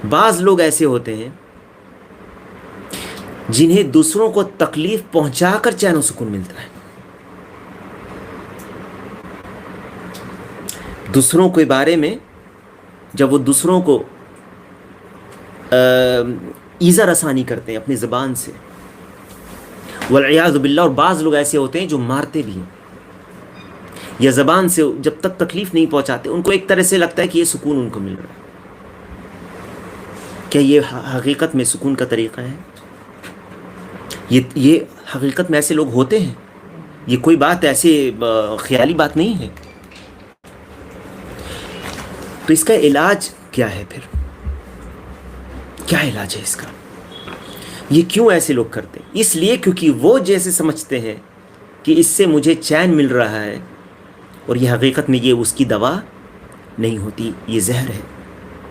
بعض لوگ ایسے ہوتے ہیں جنہیں دوسروں کو تکلیف پہنچا کر چین و سکون ملتا ہے. دوسروں کے بارے میں جب وہ دوسروں کو ایذا رسانی کرتے ہیں اپنی زبان سے، والعیاذ باللہ، اور بعض لوگ ایسے ہوتے ہیں جو مارتے بھی ہیں یا زبان سے جب تک تکلیف نہیں پہنچاتے، ان کو ایک طرح سے لگتا ہے کہ یہ سکون ان کو مل رہا ہے. کیا یہ حقیقت میں سکون کا طریقہ ہے؟ یہ حقیقت میں ایسے لوگ ہوتے ہیں؟ یہ کوئی بات ایسے خیالی بات نہیں ہے. تو اس کا علاج کیا ہے پھر؟ کیا علاج ہے اس کا؟ یہ کیوں ایسے لوگ کرتے ہیں؟ اس لیے کیونکہ وہ جیسے سمجھتے ہیں کہ اس سے مجھے چین مل رہا ہے، اور یہ حقیقت میں یہ اس کی دوا نہیں ہوتی، یہ زہر ہے.